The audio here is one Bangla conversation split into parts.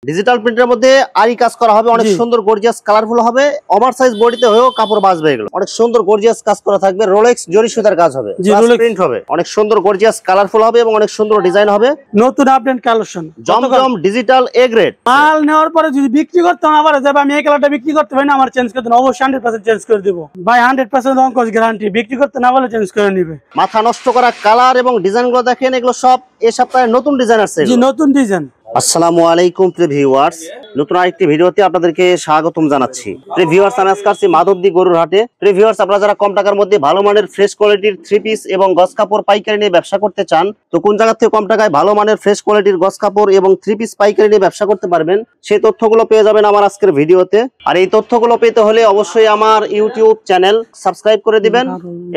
ডিজিটাল প্রিন্টের মধ্যে আরি কাজ করা হবে, অনেক সুন্দর গর্জিয়াস কালারফুল হবে। ওভার সাইজ বডিতে হয়েও কাপড় বাঁচবে এগুলো। অনেক সুন্দর গর্জিয়াস কাজ করা থাকবে, রোলেক্স জরি সুতার কাজ হবে, প্রিন্ট হবে, অনেক সুন্দর গর্জিয়াস কালারফুল হবে এবং অনেক সুন্দর ডিজাইন হবে। নতুন update collection Zamzam digital A grade. মাল নেওয়ার পরে যদি বিক্রি করতে আবার যাবে আমি এই কালারটা বিক্রি করতে পারি না, আমার চেঞ্জ করে দেন, অবশ্যই 100% চেঞ্জ করে দিব ভাই। 100% অঙ্কশ গ্যারান্টি, বিক্রি করতে না বলে চেঞ্জ করে নিবে। মাথা নষ্ট করা কালার এবং ডিজাইনগুলো দেখেন, এগুলো সব এই সপ্তাহে নতুন ডিজাইন আসছে। জি, নতুন ডিজাইন। আসসালামু আলাইকুম প্রিয় ভিউয়ার্স, নতুন আরেকটি ভিডিওতে আপনাদেরকে স্বাগতম জানাচ্ছি। প্রিয় ভিউয়ার্স, আমি আজকে আসছি মাধবদী গরুর হাটে। প্রিয় ভিউয়ার্স, আপনারা যারা কম টাকার মধ্যে ভালো মানের ফ্রেশ কোয়ালিটির থ্রি পিস এবং গস কাপড় পাইকারি নিয়ে ব্যবসা করতে চান, তো কোন জায়গা থেকে কম টাকায় ভালো মানের ফ্রেশ কোয়ালিটির গস কাপড় এবং থ্রি পিস পাইকারি নিয়ে ব্যবসা করতে পারবেন, সেই তথ্যগুলো পেয়ে যাবেন আমার আজকের ভিডিওতে। আর এই তথ্যগুলো পেতে হলে অবশ্যই আমার ইউটিউব চ্যানেল সাবস্ক্রাইব করে দিবেন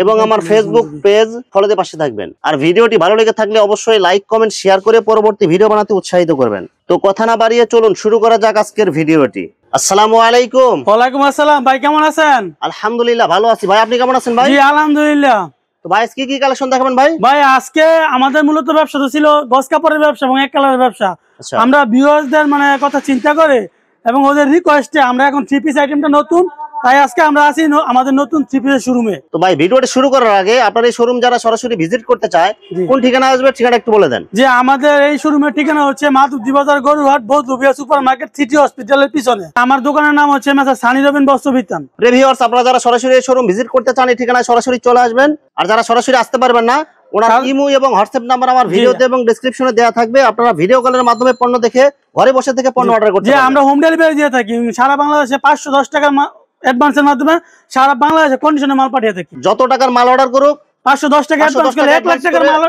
এবং আমার ফেসবুক পেজ ফলো দিয়ে পাশে থাকবেন। আর ভিডিওটি ভালো লেগে থাকলে অবশ্যই লাইক কমেন্ট শেয়ার করে পরবর্তী ভিডিও বানাতে উৎসাহিত করবেন। তো কথা না বাড়িয়ে চলুন শুরু করা যাক আজকের ভিডিওটি। আসসালামু আলাইকুম। ওয়ালাইকুম আসসালাম ভাই, কেমন আছেন? আলহামদুলিল্লাহ ভালো আছি ভাই, আপনি কেমন আছেন ভাই? জি আলহামদুলিল্লাহ। তো ভাই আজকে কি কালেকশন দেখাবেন ভাই? ভাই আজকে আমাদের মূলত ব্যবসা তো ছিল গস কাপড়ের ব্যবসা এবং এক কালারের ব্যবসা। আমরা ভিউয়ার্সদের মানে কথা চিন্তা করে এবং ওদের রিকোয়েস্টে আমরা এখন থ্রি পিস আইটেমটা নতুন, তাই আজকে আমরা আছি আমাদের নতুন থ্রি পিসের শোরুমে। তো ভাই ভিডিওটা শুরু করার আগে আপনার এই শোরুম যারা সরাসরি ভিজিট করতে চায় কোন ঠিকানা আসবে, ঠিকানা একটু বলে দেন। যে আমাদের এই শোরুমের ঠিকানা হচ্ছে মাধবদী বাজার গরুহাট বৌদ্ধবিহার সুপার মার্কেট সিটি হসপিটালের পিছনে। আমার দোকানের নাম হচ্ছে মেসার সানি রবিন বস্ত্র বিতান। প্রিয় ভিউয়ার্স, আপনারা যারা সরাসরি এই শোরুম ভিজিট করতে চান এই ঠিকানায় সরাসরি চলে আসবেন। আর যারা সরাসরি আসতে পারবেন না, ওনার ইমো এবং হোয়াটসঅ্যাপ নাম্বার আমার ভিডিওতে এবং ডেসক্রিপশনে দেওয়া থাকবে। আপনারা ভিডিও কলের মাধ্যমে পণ্য দেখে ঘরে বসে থেকে পণ্য অর্ডার করতে পারবেন। আমরা হোম ডেলিভারি দিয়ে থাকি সারা বাংলাদেশে। 510 টাকার অ্যাডভান্সের মাধ্যমে সারা বাংলাদেশে কন্ডিশনে মাল পাঠিয়ে থাকি। যত টাকার মাল অর্ডার করুক 510 টাকা অ্যাডভান্স করলে 1 লাখ টাকার মাল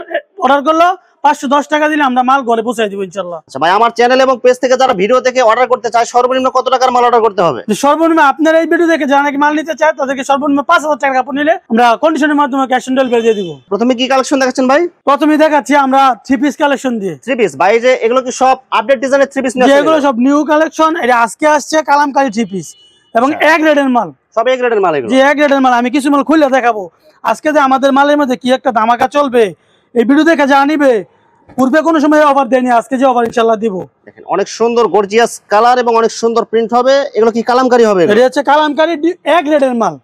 অর্ডার করলো 510 টাকা দিলে আমরা মাল ঘরে পৌঁছে দিব ইনশাআল্লাহ। আচ্ছা ভাই, আমার চ্যানেল এবং পেজ থেকে যারা ভিডিও দেখে অর্ডার করতে চায় সর্বনিম্ন কত টাকার মাল অর্ডার করতে হবে? সর্বনিম্ন আপনারা এই ভিডিও দেখে যারা নাকি মাল নিতে চায় তাদেরকে সর্বনিম্ন 5000 টাকা কাপড় নিলে আমরা কন্ডিশনের মাধ্যমে ক্যাশ অন ডেলিভারি দিয়ে দিব। প্রথমে কি কালেকশন দেখাচ্ছেন ভাই? প্রথমে দেখাচ্ছি আমরা থ্রি পিস কালেকশন দিয়ে। থ্রি পিস ভাই, যে এগুলো কি সব আপডেট ডিজাইনের থ্রি পিস? এগুলো সব নিউ কালেকশন, এটা আজকে আসছে কালামকারী থ্রি পিস এবং এক গ্রেডের মাল। সব এক গ্রেডের মাল এগুলো? জি এক গ্রেডের মাল। আমি কিছু মাল খুলে দেখাবো আজকে যে আমাদের মালের মধ্যে কি একটা ধামাকা চলবে, এই ভিডিও দেখে যা নিবে পূর্বে কোনো সময় অফার দেয়নি, আজকে যে অফার ইনশাআল্লাহ দিব। দেখেন অনেক সুন্দর গর্জিয়াস কালার এবং অনেক সুন্দর প্রিন্ট হবে। এগুলো কি কালামকারী হবে? এটা হচ্ছে কালামকারী এক গ্রেডের মাল,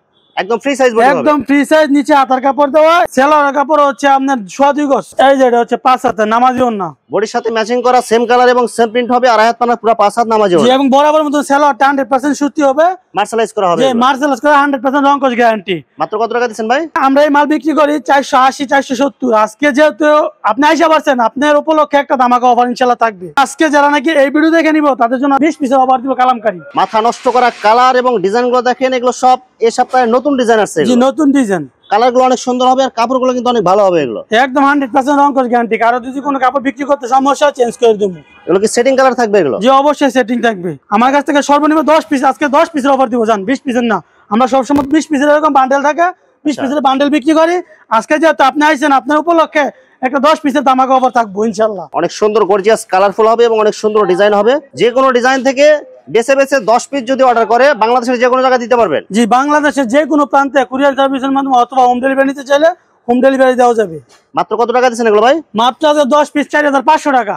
একদম ফ্রি সাইজ বডি হবে, একদম ফ্রি সাইজ। নিচে হাতার কাপড় দেওয়া, সেলোয়ার কাপড় হচ্ছে আপনার 2 গজ। এই যে এটা হচ্ছে 5 হাতের নামাজি ওন্না, বডির সাথে ম্যাচিং করা সেম কালার এবং সেম প্রিন্ট হবে। আর হাত পানা পুরো 5 হাত নামাজি হবে এবং বরাবর মতো সেলোয়ারটা 100% সুতি হবে, মার্শালাইজ করা হবে। যে মার্শালাইজ করা 100% রংকশ গ্যারান্টি। মাত্র কত টাকা দিচ্ছেন ভাই? আমরা এই মাল বিক্রি করি 480 470। আজকে যেহেতু আপনি আইসা পারছেন, আপনার উপলক্ষে একটা ধামাকা অফার ইনশাআল্লাহ থাকবে। আজকে যারা নাকি এই ভিডিও দেখে নিব তাদের জন্য 20 পিসের অফার দিব কালামকারী। মাথা নষ্ট করা কালার এবং ডিজাইনগুলো দেখেন, এগুলো সব এই সপ্তাহে নতুন ডিজাইন আসছে। জি নতুন ডিজাইন, কালারগুলো অনেক সুন্দর হবে আর কাপড়গুলো কিন্তু অনেক ভালো হবে। এগুলো একদম 100% রংকশ গ্যারান্টি। কারো যদি কোনো কাপড় বিক্রি করতে সমস্যা চেঞ্জ করে দেব। এগুলো কি সেটিং কালার থাকবে? এগুলো জি অবশ্যই সেটিং থাকবে। আমার কাছ থেকে সর্বনিম্ন 10 পিস, আজকে 10 পিসের অফার দিব জান, 20 পিসের না। আমরা সবসময় 20 পিসের এরকম বান্ডেল থাকে, 20 পিসের বান্ডেল বিক্রি করি। আজকে যেহেতু আপনি আইছেন, আপনার উপলক্ষে একটা 10 পিসের ধামাকা অফার থাকবো ইনশাআল্লাহ। অনেক সুন্দর গর্জিয়াস কালারফুল হবে এবং অনেক সুন্দর ডিজাইন হবে। যে কোনো ডিজাইন থেকে বেছে বেছে 10 পিস যদি অর্ডার করে বাংলাদেশের যে কোনো জায়গায় দিতে পারবেন। জি বাংলাদেশের যে কোনো প্রান্তে কুরিয়ার সার্ভিসের মাধ্যমে অথবা হোম ডেলিভারি নিতে চাইলে হোম ডেলিভারি দেওয়া যাবে। মাত্র কত টাকা দিচ্ছেন এগুলো ভাই? মাত্র 10 পিস 4500 টাকা।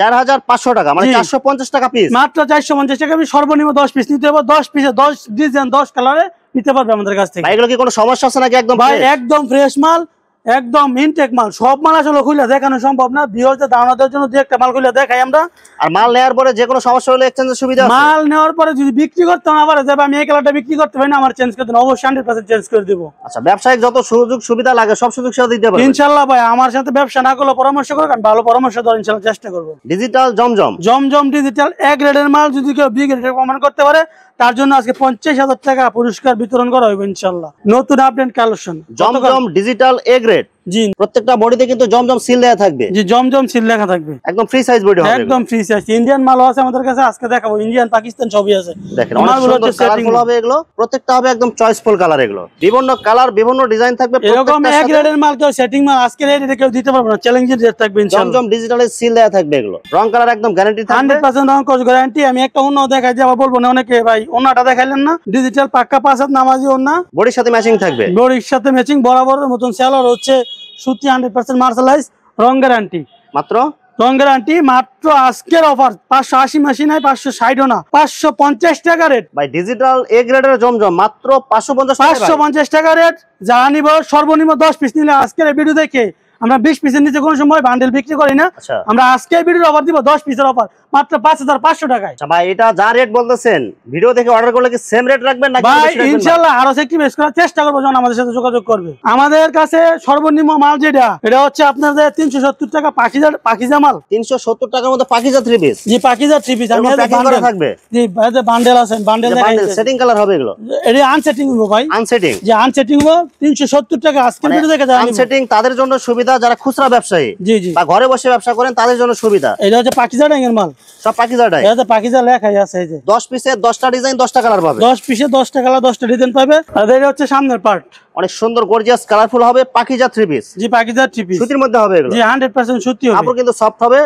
4500 টাকা মানে 450 টাকা পিস। মাত্র 450 টাকা পিস। সর্বনিম্ন 10 পিস নিতে হবে। 10 পিসে 10 ডিজাইন 10 কালারে নিতে পারবে আমাদের কাছ থেকে। এগুলো কি কোনো সমস্যা আছে নাকি? একদম ভাই একদম ফ্রেশ মাল, একদম ইনটেক মাল। সব মাল আসলে খুলে দেখানো সম্ভব না, ভিউয়ারদের ধারণা দেওয়ার জন্য দুই একটা মাল খুলে দেখাই আমরা। আর মাল নেওয়ার পরে যে কোনো সমস্যা হলে এক্সচেঞ্জের সুবিধা আছে? মাল নেওয়ার পরে যদি বিক্রি করতে আবার যাবে আমি এই কালারটা বিক্রি করতে পারি না, আমার চেঞ্জ করে দেন, অবশ্যই 100% চেঞ্জ করে দিব। আচ্ছা, ব্যবসায়িক যত সুযোগ সুবিধা লাগে সব সুযোগ সুবিধা দিতে পারবেন ইনশাআল্লাহ ভাই। আমার সাথে ব্যবসা না করলে পরামর্শ করুন, আমি ভালো পরামর্শ দেওয়ার ইনশাআল্লাহ চেষ্টা করব। ডিজিটাল জমজম, জমজম ডিজিটাল এক গ্রেডের মাল যদি কেউ বি গ্রেডের প্রমাণ করতে পারে তার জন্য আজকে 50,000 টাকা পুরস্কার বিতরণ করা হবে ইনশাআল্লাহ। নতুন update collection Zamzam digital A grade. জি প্রত্যেকটা বডিতে কিন্তু জমজম সিল দেয়া থাকবে। জি জমজম সিল লেখা থাকবে, একদম ফ্রি সাইজ বডি হবে। একদম ফ্রি সাইজ। ইন্ডিয়ান মালও আছে আমাদের কাছে, আজকে দেখাবো। ইন্ডিয়ান পাকিস্তান সবই আছে। দেখেন অনেক সুন্দর কালারফুল হবে এগুলো। প্রত্যেকটা হবে একদম চয়েসফুল কালার। এগুলো বিভিন্ন কালার বিভিন্ন ডিজাইন থাকবে। এরকম এক গ্রেডের মাল কেউ সেটিং মাল আজকে রেটে কেউ দিতে পারবে না, চ্যালেঞ্জের রেট থাকবে ইনশাআল্লাহ। জমজম ডিজিটালের সিল দেয়া থাকবে। এগুলো রং কালার একদম গ্যারান্টি থাকবে, 100% রং কস গ্যারান্টি। আমি একটা অন্য দেখাই যে আবার বলবো না অনেকে ভাই ওন্নাটা দেখাইলেন না। ডিজিটাল পাক্কা 5 হাত নামাজি ওন্না, বডির সাথে ম্যাচিং থাকবে। বডির সাথে ম্যাচিং বরাবর মতন সেলার হচ্ছে সুতি 100% মার্শালাইজ, রং গ্যারান্টি। মাত্র রং গ্যারান্টি। মাত্র আজকের অফার 580 মেশিন নাই, 560 না, 550 টাকা রেট ভাই। ডিজিটাল এ গ্রেডের জমজম মাত্র 550 টাকা। 550 টাকা রেট। যারা নিব সর্বনিম্ন 10 পিস নিলে আজকের এই ভিডিও দেখে, আমরা 20 পিসের নিচে কোনো সময় বান্ডেল বিক্রি করি না। আমরা আজকে ভিডিওর অফার দিব 10 পিসের অফার মাত্র 5500 টাকায়। আচ্ছা ভাই, এটা যা রেট বলতেছেন ভিডিও দেখে অর্ডার করলে কি সেম রেট রাখবেন নাকি ভাই? বেশি রাখবেন? ইনশাআল্লাহ আরো একটু বেশ করার চেষ্টা করব, যখন আমাদের সাথে যোগাযোগ করবে। আমাদের কাছে সর্বনিম্ন মাল যেটা, এটা হচ্ছে আপনাদের 370 টাকা পাকিজা মাল। 370 টাকার মধ্যে পাকিজা 3 পিস। জি, পাকিজা 3 পিস। আমি প্যাকিং করা থাকবে। জি, বাইরে বান্ডেল আছে, বান্ডেল বান্ডেল সেটিং কালার হবে এগুলো। এটা আনসেটিং হবে ভাই, আনসেটিং। যে আনসেটিং হবে 370 টাকা আজকে ভিডিও দেখে যাবেন। আনসেটিং তাদের জন্য সুবিধা যারা খুচরা ব্যবসায়ী, জি জি, বা ঘরে বসে ব্যবসা করেন তাদের জন্য সুবিধা। এটা হচ্ছে পাকিজা ডাইং মাল, সব পাকিজাটাই। এটা পাকিজা লেখাই আছে। এই যে 10 পিসে 10টা ডিজাইন 10টা কালার পাবে। 10 পিসে 10টা কালার 10টা ডিজাইন পাবে। আর এটা হচ্ছে সামনের পার্ট, অনেক সুন্দর গর্জিয়াস কালারফুল হবে পাকিজা 3 পিস। জি, পাকিজা 3 পিস সুতির মধ্যে হবে এগুলো। জি, 100% সুতি হবে। কাপড় কিন্তু সফট হবে।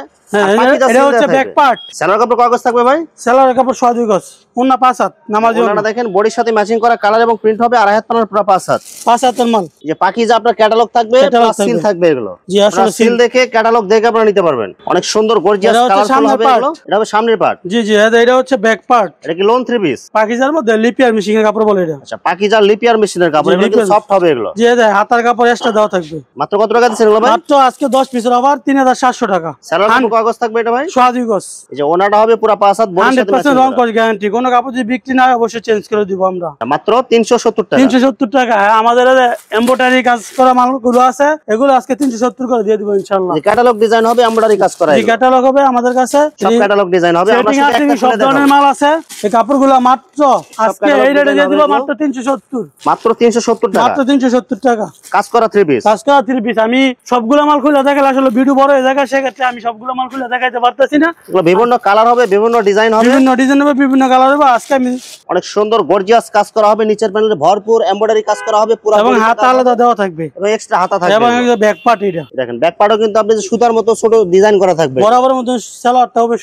এটা হচ্ছে ব্যাক পার্ট। সেলার কাপড় কাগজ থাকবে ভাই। সেলার কাপড় 6 গজ, ওন্না 5 হাত নামাজি। ওনারা দেখেন বডির সাথে ম্যাচিং করা কালার এবং প্রিন্ট হবে। আড়াই হাত পানার পুরো 5 হাত। 5 হাতের মাল। যে পাকিজা আপনার ক্যাটালগ থাকবে, সিল থাকবে এগুলো। জি, আসলে সিল দেখে ক্যাটালগ দেখে আপনারা নিতে পারবেন। অনেক সুন্দর গর্জিয়াস কালারফুল হবে এগুলো। এটা হবে সামনের পার্ট। জি জি, এটা হচ্ছে ব্যাক পার্ট। এটা কি লোন 3 পিস? পাকিজার মধ্যে লিপিয়ার মেশিনের কাপড় বলে এটা। আচ্ছা, পাকিজার লিপিয়ার মেশিনের কাপড়। এগুলো কিন্তু সফট হবে এগুলো। জি, এটা হাতার কাপড় এক্সট্রা দেওয়া থাকবে। মাত্র কত টাকা দিচ্ছেন এগুলো ভাই? মাত্র আজকে 10 পিসের অফার 3700 টাকা। সেলার কাপড় কাগজ থাকবে এটা ভাই। 6 গজ। এই যে ওনাটা হবে পুরো 5 হাত, বডির সাথে 100% রং কস গ্যারান্টি। কোনো কাপড় যদি বিক্রি না হয় অবশ্যই চেঞ্জ করে দিব আমরা। মাত্র 370 টাকা। 370 টাকা। আমাদের এমব্রয়ডারি কাজ করা মালগুলো আছে, এগুলো আজকে 370 করে দিয়ে দিব ইনশাআল্লাহ। এই ক্যাটালগ ডিজাইন হবে, এমব্রয়ডারি কাজ করা। এই ক্যাটালগ হবে আমাদের কাছে, সব ক্যাটালগ ডিজাইন হবে। আমরা শুধু একটা সব করে ধরনের দেখাবো। মাল আছে। এই কাপড়গুলো মাত্র আজকে এই রেটে দিয়ে দিব মাত্র 370। মাত্র 370 টাকা। মাত্র 370 টাকা। কাজ করা 3 পিস। কাজ করা 3 পিস। আমি সবগুলো মাল খুলে দেখালে আসলে ভিডিও বড় হয়ে যায়, সেক্ষেত্রে আমি সবগুলো মাল খুলে দেখাইতে পারতেছি না। এগুলো বিভিন্ন কালার হবে, বিভিন্ন ডিজাইন হবে, বিভিন্ন ডিজাইন হবে, বিভিন্ন কালার হবে। আজকে আমি অনেক সুন্দর গর্জিয়াস কাজ করা হবে। নিচের প্যানেলে ভরপুর এমব্রয়ডারি কাজ করা হবে পুরো। এবং হাত আলাদা দেওয়া থাকবে এবং এক্সট্রা হাতা থাকবে। এবং ব্যাক পার্ট এটা দেখেন ব্যাক পার্টও কিন্তু আপনি সুতার মতো ছোট ডিজাইন করা থাকবে। বরাবর মতো সালোয়ারটা হবে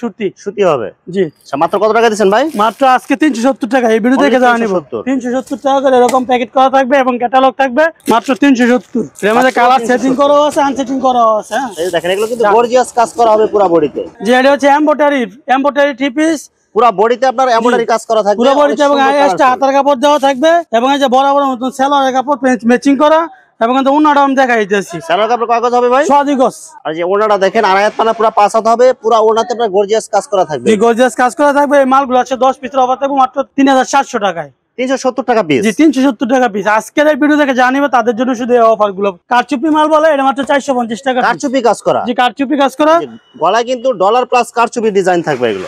সুতি হবে। জি। আচ্ছা, মাত্র কত টাকা দিবেন ভাই? মাত্র আজকে 370 টাকা। এই ভিডিও দেখে জানিব 370 টাকা করে এরকম প্যাকেট করা থাকবে এবং ক্যাটালগ থাকবে মাত্র 370। এর মধ্যে কালার সেটিং করা আছে, আনসেটিং করা আছে। এই দেখেন এগুলো কিন্তু গর্জিয়াস কাজ করা হবে পুরো বডিতে। যে এটা হচ্ছে এমব্রয়ডারি 3 পিস। পুরো বডিতে আপনার এমব্রয়ডারি কাজ করা থাকবে। পুরো বডিতে এবং এক্সট্রা হাতার কাপড় দেওয়া থাকবে এবং এই যে বরাবর মতন সেলোয়ারের কাপড় ম্যাচিং করা। এবং ওনাটা আমি দেখাইতেছি। সেলোয়ার কাপড় কাগজ হবে ভাই। 6 গজ। আর যে ওনাটা দেখেন আড়াই হাত পানা পুরো 5 হাত হবে। পুরো ওনাতে আপনার গর্জিয়াস কাজ করা থাকবে। জি, গর্জিয়াস কাজ করা থাকবে। এই মালগুলো আছে 10 পিসের অফার থাকবে মাত্র 3700 টাকায়। 370 টাকা পিস। জি, 370 টাকা পিস। আজকের এই ভিডিও দেখে জানিবে তাদের জন্য শুধু এই অফার গুলো। কারচুপি মাল বলে এটা মাত্র 450 টাকা। কারচুপি কাজ করা। জি, কারচুপি কাজ করা। গলায় কিন্তু ডলার প্লাস কারচুপি ডিজাইন থাকবে এগুলো।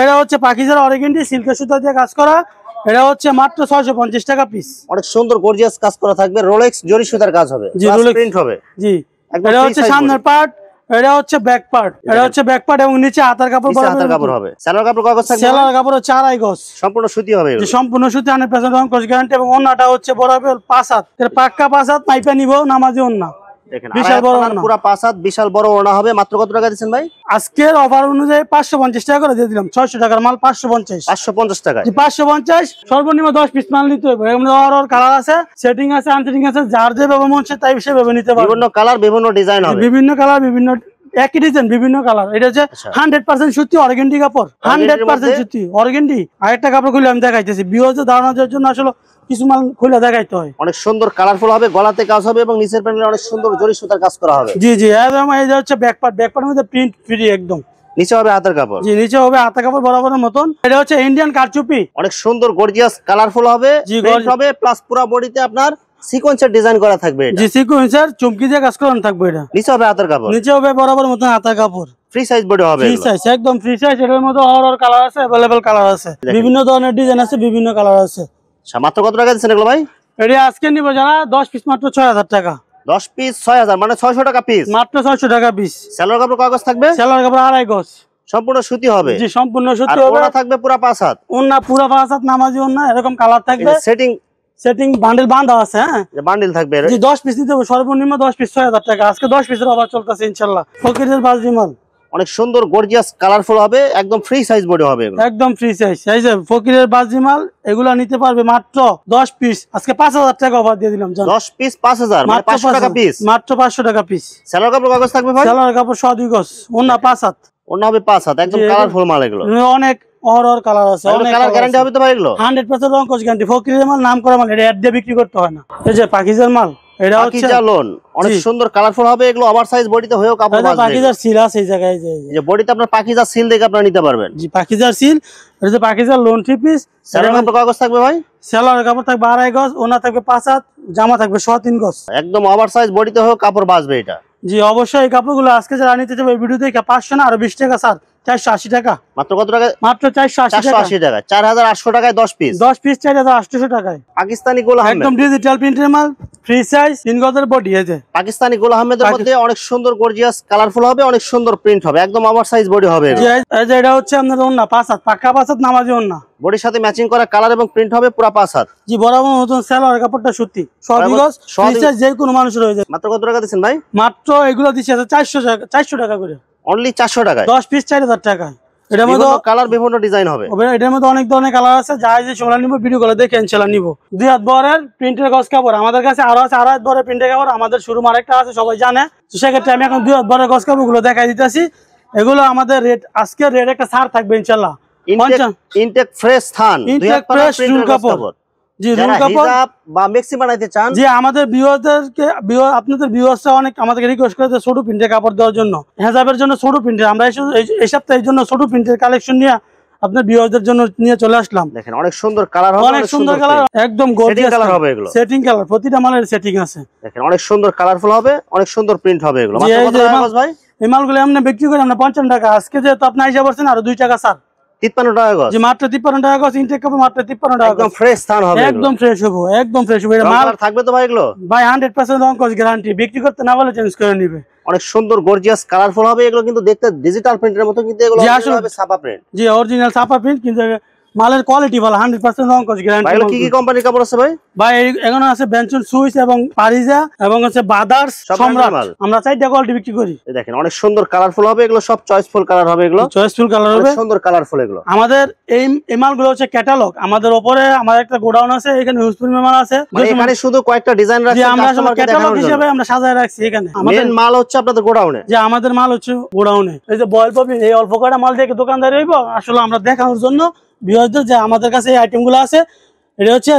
এটা হচ্ছে পাকিজার অরিগেন্ডি সিল্কের সুতা দিয়ে কাজ করা। এটা হচ্ছে মাত্র 650 টাকা পিস। অনেক সুন্দর গর্জিয়াস কাজ করা থাকবে। রোলেক্স জরি সুতার কাজ হবে। জি, প্রিন্ট হবে। জি। একদম এটা হচ্ছে সামনের পার্ট, এটা হচ্ছে ব্যাক পার্ট। এটা হচ্ছে ব্যাক পার্ট এবং নিচে হাতার কাপড় হবে। সেলোয়ার কাপড় কাগজ থাকবে। সেলোয়ার কাপড় হচ্ছে 2.5 গজ। সম্পূর্ণ সুতি হবে এগুলো। সম্পূর্ণ সুতি 100% রং কস গ্যারান্টি এবং ওন্নাটা হচ্ছে বরাবর 5 হাত। এর পাক্কা 5 হাত মাইপা নিব নামাজি ওন্না। দেখেন বিশাল বড় ওড়না। পুরো 5 হাত বিশাল বড় ওড়না হবে। মাত্র কত টাকা দিবেন ভাই? আজকের অফার অনুযায়ী 550 টাকা করে দিয়ে দিলাম। 600 টাকার মাল 550। 550 টাকা। জি, 550। সর্বনিম্ন 10 পিস মাল নিতে হবে। এর মধ্যে আর কালার আছে, সেটিং আছে, আনসেটিং আছে। যার যেভাবে মন চায় তাই সেভাবে নিতে পারবে। বিভিন্ন কালার, বিভিন্ন ডিজাইন হবে। বিভিন্ন কালার, বিভিন্ন একই ডিজাইন, বিভিন্ন কালার। এটা হচ্ছে 100% সুতি অর্গেন্ডি কাপড়। 100% সুতি অর্গেন্ডি। আরেকটা কাপড় খুলে আমি দেখাইতেছি ভিউয়ারদের ধারণা দেওয়ার জন্য। আসলে কিছু মাল খুলে দেখাইতে হয়। অনেক সুন্দর কালারফুল হবে। গলাতে কাজ হবে এবং নিচের প্যানেলে অনেক সুন্দর জরি সুতার কাজ করা হবে। জি জি। এবং এই যে হচ্ছে ব্যাক পার্টের মধ্যে প্রিন্ট ফ্রি একদম। নিচে হবে হাতের কাপড়। জি, নিচে হবে হাতের কাপড় বরাবরের মতন। এটা হচ্ছে ইন্ডিয়ান কারচুপি। অনেক সুন্দর গর্জিয়াস কালারফুল হবে। প্রিন্ট হবে প্লাস পুরো বডিতে আপনার সিকোয়েন্সের ডিজাইন করা থাকবে এটা। জি, সিকোয়েন্সের চুমকি দিয়ে কাজ করানো থাকবে এটা। নিচে হবে হাতের কাপড়। নিচে হবে বরাবর মতন হাতের কাপড়। ফ্রি সাইজ বডি হবে। ফ্রি সাইজ, একদম ফ্রি সাইজ। এর মধ্যে অর কালার আছে, अवेलेबल কালার আছে, বিভিন্ন ধরনের ডিজাইন আছে, বিভিন্ন কালার আছে। মাত্র কত টাকা দিচ্ছেন এগুলো ভাই? এটা আজকে নিব যারা 10 পিস মাত্র 6000 টাকা। 10 পিস 6000 মানে 600 টাকা পিস। মাত্র 600 টাকা পিস। সেলোয়ার কাপড় কাগজ থাকবে। সেলোয়ার কাপড় 2.5 গজ। সম্পূর্ণ সুতি হবে। জি, সম্পূর্ণ সুতি আর হবে। ওড়না থাকবে পুরো 5 হাত। ওড়না পুরো 5 হাত নামাজি ওড়না। এরকম কালার থাকবে। সেটিং বান্ডেল বাঁধা আছে। হ্যাঁ, বান্ডেল থাকবে। জি, 10 পিস নিতে হবে। সর্বনিম্ন 10 পিস 6000 টাকা। আজকে 10 পিসের অফার চলতেছে ইনশাআল্লাহ। ফকিরের বাজি মাল। অনেক সুন্দর গর্জিয়াস কালারফুল হবে, একদম ফ্রি সাইজ বডি হবে এগুলো। একদম ফ্রি সাইজ। এই যে ফকিরের বাজি মাল, এগুলা নিতে পারবে মাত্র 10 পিস, আজকে 5000 টাকা অফার দিয়ে দিলাম। 10 পিস 5000, মানে 500 টাকা পিস, মাত্র 500 টাকা পিস। সেলার কাপড় কাগজ থাকবে ভাই? সেলার কাপড় 2 গজ, ওন্না 5 হাত, অন্য হবে 5 হাত, একদম কালারফুল মাল এগুলো। অনেক অর কালার আছে, অনেক কালার গ্যারান্টি হবে তো ভাই এগুলো? 100% রং কস গ্যারান্টি। ফকিরের মাল, নাম করা মাল, এটা অ্যাড দিয়ে বিক্রি করতে হয় না। এই যে পাকিজার মাল, এটা হচ্ছে পাকিজা লোন, অনেক সুন্দর কালারফুল হবে এগুলো। ওভার সাইজ বডিতে হয়েও কাপড় বাঁচবে। পাকিজার সিল আছে এই জায়গায়, যে বডিতে আপনার পাকিজা সিল দেখে আপনারা নিতে পারবেন। জি পাকিজার সিল, এটা যে পাকিজার লোন 3 পিস। সেলার কাপড় কাগজ থাকবে ভাই? সেলার কাপড় থাকবে 2.5 গজ, ওনা থাকবে 5 হাত, জামা থাকবে 3 গজ। একদম ওভার সাইজ বডিতে হয়েও কাপড় বাঁচবে এটা। জি অবশ্যই এই কাপড়গুলো আজকে যারা নিতে চাইবে ভিডিও দেখে 500 না আরো 20 টাকা স্যার, 480 টাকা। মাত্র কত টাকা? মাত্র 480 টাকা। 4800 টাকায় 10 পিস। 10 পিস 4800 টাকায়। পাকিস্তানি গোল আহমেদ, একদম ডিজিটাল প্রিন্টের মাল, ফ্রি সাইজ, 3 গজের বডি। এই যে পাকিস্তানি গোল আহমেদের মধ্যে অনেক সুন্দর গর্জিয়াস কালারফুল হবে, অনেক সুন্দর প্রিন্ট হবে, একদম ওভার সাইজ বডি হবে। এই যে এটা হচ্ছে আপনাদের ওন্না 5 হাত, পাক্কা 5 হাত নামাজি ওন্না। বডির সাথে ম্যাচিং করা কালার এবং প্রিন্ট হবে পুরো 5 হাত। জি বরাবর নতুন সেলার কাপড়টা সত্যি 2 গজ, ফ্রি সাইজ, যে কোনো মানুষের হয়ে যায়। মাত্র কত টাকা দিচ্ছেন ভাই? মাত্র এগুলো দিচ্ছে 400 টাকা করে, অনলি 400 টাকায় 10 পিস 4000 টাকা। এটার মধ্যে বিভিন্ন কালার, বিভিন্ন ডিজাইন হবে। এটার মধ্যে অনেক ধরনের কালার আছে, যা যে সময় নিব ভিডিও কলে দেখে ইনশাআল্লাহ নিব। 2 হাত বরের প্রিন্টের গজ কাপড় আমাদের কাছে আরো আছে, 2.5 হাত বরের প্রিন্টের কাপড় আমাদের শোরুম আরেকটা আছে, সবাই জানে। তো সেক্ষেত্রে আমি এখন 2 হাত বরের গজ কাপড় গুলো দেখাই দিতেছি। এগুলো আমাদের রেট, আজকের রেট একটা ছাড় থাকবে ইনশাআল্লাহ। ইনটেক ফ্রেশ থান, 2 হাত পানা প্রিন্টের গজ কাপড়। জি রুল কাপড় বা মেক্সি বানাইতে চান, জি আমাদের ভিউয়ারদেরকে, আপনাদের ভিউয়ার্সরা অনেক আমাদেরকে রিকোয়েস্ট করেছে ছোট প্রিন্টের কাপড় দেওয়ার জন্য, হেজাবের জন্য ছোট প্রিন্টের। আমরা এই সপ্তাহে এই জন্য ছোট প্রিন্টের কালেকশন নিয়ে আপনার ভিউয়ারদের জন্য নিয়ে চলে আসলাম। দেখেন অনেক সুন্দর কালার হবে, অনেক সুন্দর কালার, একদম গর্জিয়াস কালার হবে এগুলো। সেটিং কালার, প্রতিটা মালের সেটিং আছে। দেখেন অনেক সুন্দর কালারফুল হবে, অনেক সুন্দর প্রিন্ট হবে এগুলো। মাত্র কত টাকা গজ ভাই? এই মালগুলো আমরা বিক্রি করি আমরা 55 টাকা। আজকে যেহেতু আপনি আইসা পড়ছেন আরো 2 টাকা স্যার, 53 টাকা গজ। জি মাত্র 53 টাকা গজ। ইনটেক কাপড় মাত্র 53 টাকা। একদম ফ্রেশ থান হবে, একদম ফ্রেশ হবে, একদম ফ্রেশ হবে। এটা মাল থাকবে তো ভাই এগুলো? ভাই 100% রং কস গ্যারান্টি, বিক্রি করতে না বলে চেঞ্জ করে নিবে। অনেক সুন্দর গর্জিয়াস কালারফুল হবে এগুলো, কিন্তু দেখতে ডিজিটাল প্রিন্টের মতো, কিন্তু এগুলো হবে ছাপা প্রিন্ট। জি অরিজিনাল ছাপা প্রিন্ট, কিন্তু মালের কোয়ালিটি ভালো, 100% রং কস গ্যারান্টি। এগুলো কি কি কোম্পানির কাপড় আছে ভাই? ভাই এখন আছে বেনসন সুইস এবং পারিজা এবং হচ্ছে বাদার্স, সম্রাট। আমরা 4টা কোয়ালিটি বিক্রি করি। দেখেন অনেক সুন্দর কালারফুল হবে এগুলো, সব চয়েসফুল কালার হবে এগুলো, চয়েসফুল কালার হবে, সুন্দর কালারফুল এগুলো। আমাদের এই মালগুলো হচ্ছে ক্যাটালগ। আমাদের উপরে আমাদের একটা গোডাউন আছে, এখানে হিউজ পরিমাণ মাল আছে। এখানে শুধু কয়েকটা ডিজাইন রাখছি, আমরা ক্যাটালগ হিসেবে আমরা সাজায় রাখছি। এখানে মেন মাল হচ্ছে আপনাদের গোডাউনে, যে আমাদের মাল হচ্ছে গোডাউনে। এই যে বয়েল পপি, এই অল্প কয়টা মাল দেখে দোকানদার হইব, আসলে আমরা দেখানোর জন্য ভিউয়ারদের যে আমাদের কাছে এই আইটেমগুলো আছে। এটা হচ্ছে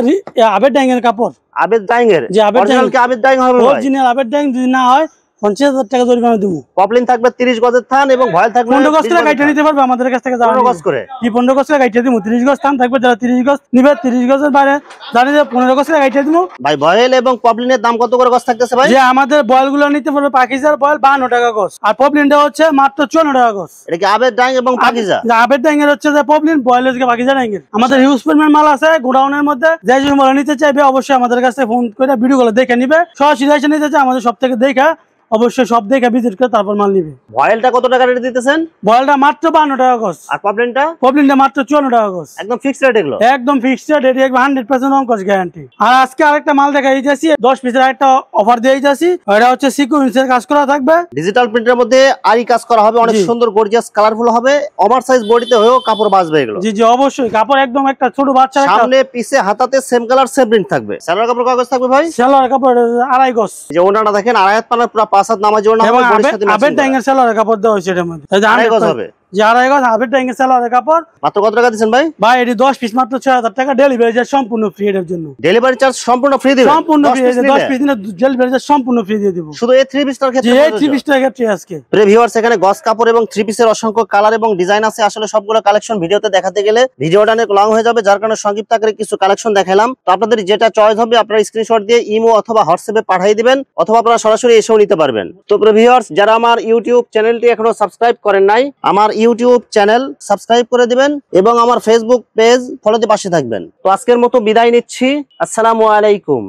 আবেদ ডাইং এর কাপড়। আবেদ ডাইং এর? যে অরিজিনাল কি আবেদ ডাইং হবে? অরিজিনাল আবেদ ডাইং যদি না হয় 50,000 টাকা জরিমানা দেবো। পপলিন থাকবে 30 গজের থান এবং ভয়েল থাকবে 15 গজ করে কাইটা নিতে পারবে আমাদের কাছ থেকে। 15 গজ করে? কি 15 গজ করে কাইটা দিমু। 30 গজ থান থাকবে, যারা 30 গজ নিবে 30 গজের বাইরে জানি যে 15 গজ করে কাইটা দিমু। ভাই ভয়েল এবং পপলিনের দাম কত করে গজ থাকতেছে ভাই? যে আমাদের বয়েল গুলো নিতে পারবে পাকিজার বয়েল 52 টাকা গজ, আর পপলিনটা হচ্ছে মাত্র 54 টাকা গজ। এটা কি আবেদ ডাইং এবং পাকিজা? যে আবেদ ডাইং এর হচ্ছে যে পপলিন, বয়েল হচ্ছে পাকিজা ডাইং এর। আমাদের হিউজ পরিমাণ মাল আছে গোডাউনের মধ্যে। যে যে মাল নিতে চাইবে অবশ্যই আমাদের কাছে ফোন করে ভিডিও গুলো দেখে নিবে। সরাসরি এসে নিতে চাই আমাদের সব থেকে দেখা, অবশ্যই সব দেখে ভিজিট করে তারপর মাল নিবে। ভয়েলটা কত টাকা রেট দিতেছেন? ভয়েলটা মাত্র 52 টাকা গজ। আর পপলিনটা? পপলিনটা মাত্র 54 টাকা গজ। একদম ফিক্সড রেট এগুলো? একদম ফিক্সড রেট, এটি 100% রং কস গ্যারান্টি। আর আজকে আরেকটা মাল দেখাই যাচ্ছি, 10 পিসের একটা অফার দিয়ে যাচ্ছি। এটা হচ্ছে সিকোয়েন্সের কাজ করা থাকবে, ডিজিটাল প্রিন্টের মধ্যে আরি কাজ করা হবে, অনেক সুন্দর গর্জিয়াস কালারফুল হবে, ওভার সাইজ বডিতে হয়েও কাপড় বাঁচবে এগুলো। জি জি অবশ্যই, কাপড় একদম একটা ছোট বাচ্চা, সামনে পিছে হাতাতে সেম কালার সেম প্রিন্ট থাকবে। সেলার কাপড় কাগজ থাকবে ভাই? সেলার কাপড় 2.5 গজ। যে ওনাটা দেখেন 2.5 হাত পানা পুরো 5 হাত নামাজি ওনা হবে, বডির সাথে আবেদ ডাইং এর সেলার কাপড় দেওয়া হয়েছে এর মধ্যে। 2.5 গজ হবে? যে 2.5 গজ আবেদ ডাইং এর সেলার কাপড়। মাত্র কত টাকা দিবেন ভাই? ভাই এটি 10 পিস মাত্র 6000 টাকা। ডেলিভারি চার্জ সম্পূর্ণ ফ্রি এর জন্য। ডেলিভারি চার্জ সম্পূর্ণ ফ্রি দিবেন? সম্পূর্ণ ফ্রি। 10 পিস দিলে ডেলিভারি চার্জ সম্পূর্ণ ফ্রি দিয়ে দেব। শুধু এই 3 পিসটার ক্ষেত্রে? জি এই 3 পিসটার ক্ষেত্রে আজকে। প্রিয় ভিউয়ার্স, এখানে গজ কাপড় এবং 3 পিসের অসংখ্য কালার এবং ডিজাইন আছে। আসলে সবগুলো কালেকশন ভিডিওতে দেখাতে গেলে ভিডিওটা অনেক লং হয়ে যাবে, যার কারণে সংক্ষিপ্ত আকারে কিছু কালেকশন দেখালাম। তো আপনাদের যেটা চয়েস হবে আপনারা স্ক্রিনশট দিয়ে ইমো অথবা হোয়াটসঅ্যাপে পাঠিয়ে দিবেন, অথবা আপনারা সরাসরি এসেও নিতে পারবেন। তো প্রিয় ভিউয়ার্স, যারা আমার ইউটিউব চ্যানেলটি এখনো সাবস্ক্রাইব করেন নাই, আমার ইউটিউব চ্যানেল সাবস্ক্রাইব করে দিবেন এবং আমার ফেসবুক পেজ ফলোতে পাশে থাকবেন। তো আজকের মতো বিদায় নিচ্ছি। আসসালামু আলাইকুম।